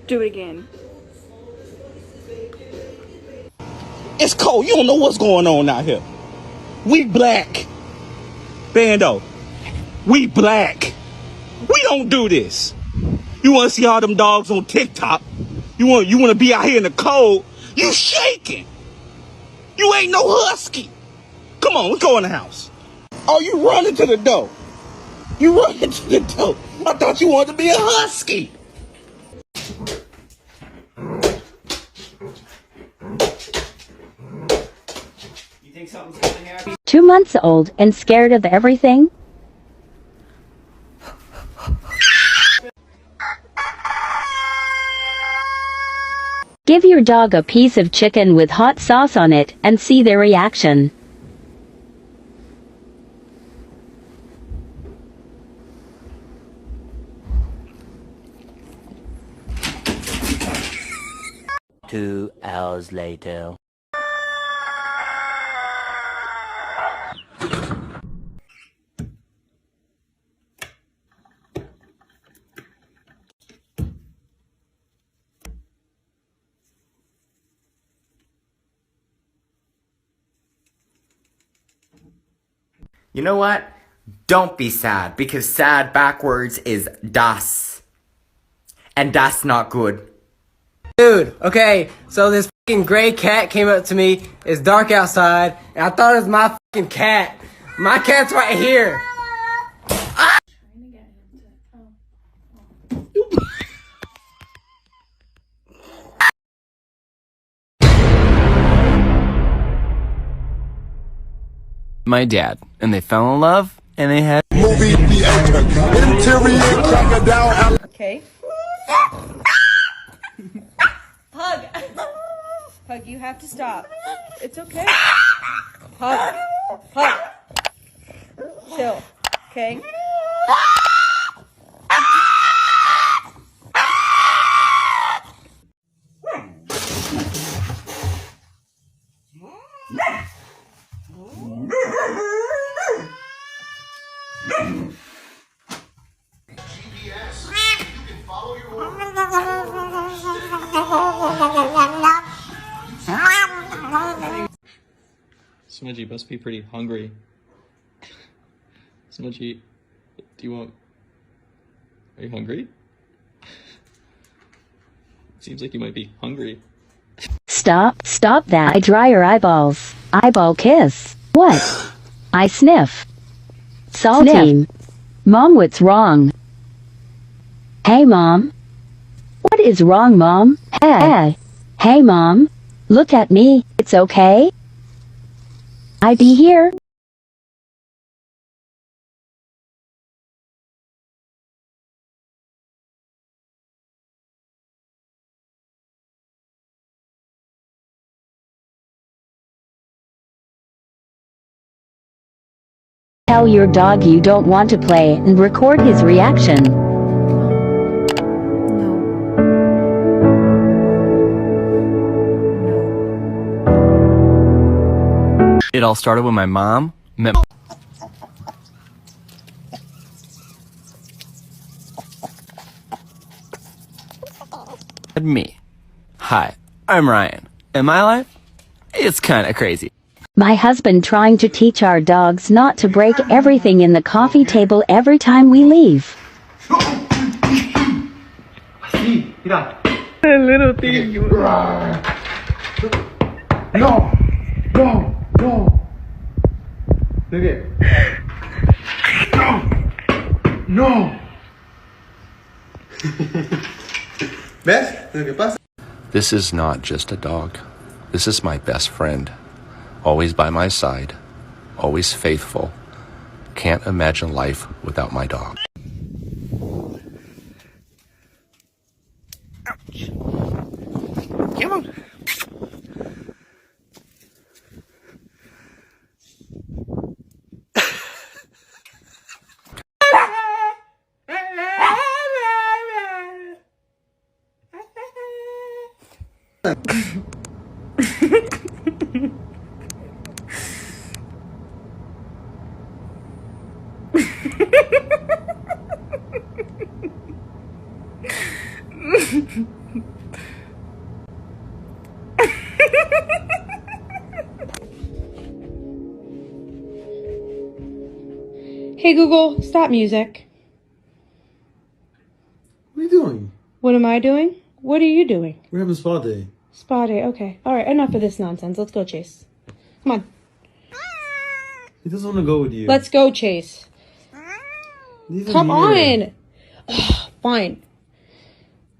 Do it again. It's cold. You don't know what's going on out here. We black. Bando. We black. We don't do this. You want to see all them dogs on TikTok? You want to be out here in the cold? You shaking. You ain't no husky. Come on, let's go in the house. Oh, you running to the door. You running to the door. I thought you wanted to be a husky. You think something's gonna happen? 2 months old and scared of everything? Give your dog a piece of chicken with hot sauce on it and see their reaction. Two hours later. You know what? Don't be sad, because sad backwards is das. And that's not good. Dude, okay, so this fucking gray cat came up to me. It's dark outside, and I thought it was my fucking cat. My cat's right here. My dad, and they fell in love, and they had movie theater. Interior crocodile. Okay. Pug. Pug, you have to stop. It's okay. Pug. Pug. Chill. Okay? Smudgy, you must be pretty hungry. Smudgy, are you hungry? Seems like you might be hungry. Stop that. I dry your eyeballs. Eyeball kiss. What? I sniff. Salty. Mom, what's wrong? Hey, Mom. What is wrong, Mom? Hey. Hey, Mom. Look at me. It's okay? I be here. Tell your dog you don't want to play and record his reaction. It all started when my mom met me. Hi, I'm Ryan, and my life, it's kinda crazy. My husband trying to teach our dogs not to break everything in the coffee table every time we leave. A little thing. No. Look at. No. ¿Ves? Lo que pasa. This is not just a dog. This is my best friend. Always by my side. Always faithful. Can't imagine life without my dog. Ouch. Come on. Hey Google, stop music. What are you doing? What am I doing? What are you doing? We're having spa day. Spa day, okay. Alright, enough of this nonsense. Let's go, Chase. Come on. He doesn't want to go with you. Let's go, Chase. Leave him Come here. on. Fine.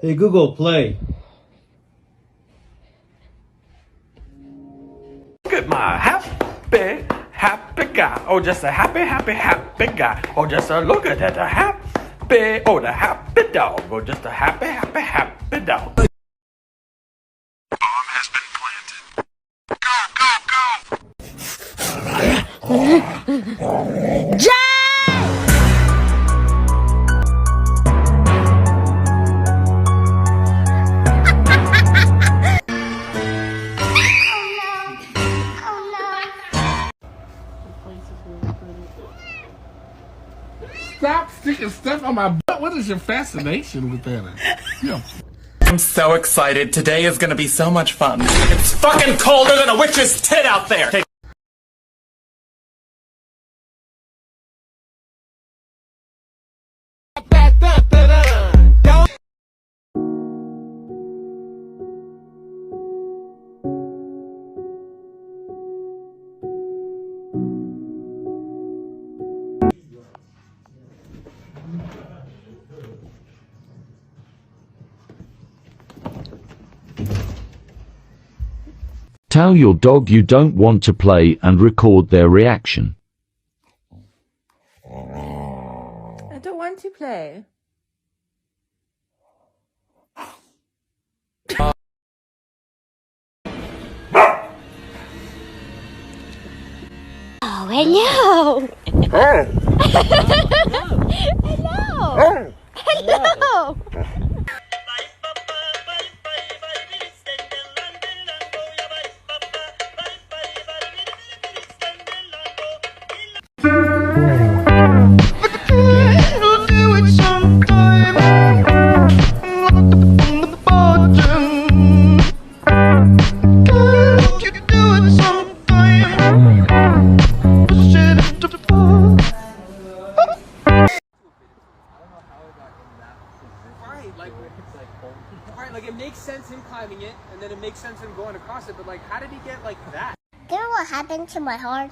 Hey Google, play. Look at my happy guy. Oh, just a happy guy. Oh, just a look at that, a happy, oh, the happy dog. Oh, just a happy dog. Bomb has been planted. Go, go, go! Stop sticking stuff on my butt. What is your fascination with that? Yeah. I'm so excited. Today is gonna be so much fun. It's fucking colder than a witch's tit out there. Tell your dog you don't want to play and record their reaction. I don't want to play. Oh, hello! Hello! Hello! Alright, like it makes sense him climbing it, and then it makes sense him going across it, but like how did he get like that? You know what happened to my heart?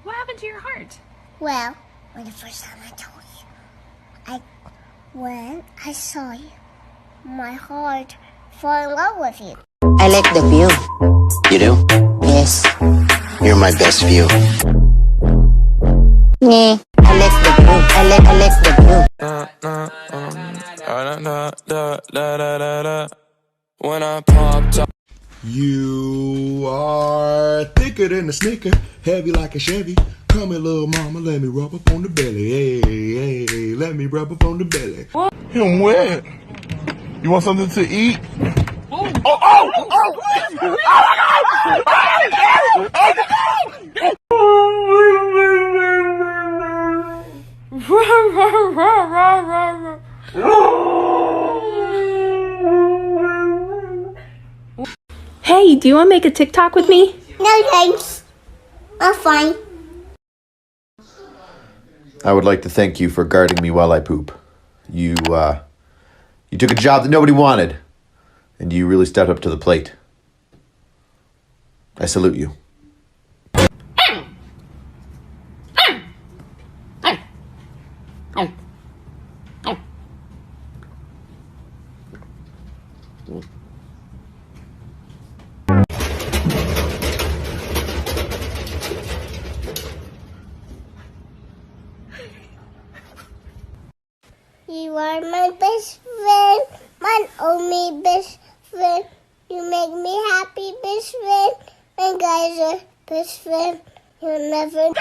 What happened to your heart? Well, when the first time I told you, when I saw you, my heart fell in love with you. I like the view. You do? Yes. You're my best view. Yeah. I like the view. I like the view. When I popped up. You are thicker than a snicker, heavy like a Chevy. Come here, little mama, let me rub up on the belly. Hey, hey, let me rub up on the belly. Him wet. You want something to eat? Hey, do you want to make a TikTok with me? No thanks. I'm fine. I would like to thank you for guarding me while I poop. You took a job that nobody wanted, and you really stepped up to the plate. I salute you. You are my best friend, my only best friend. You make me happy, best friend. And guys are best friend. You'll never.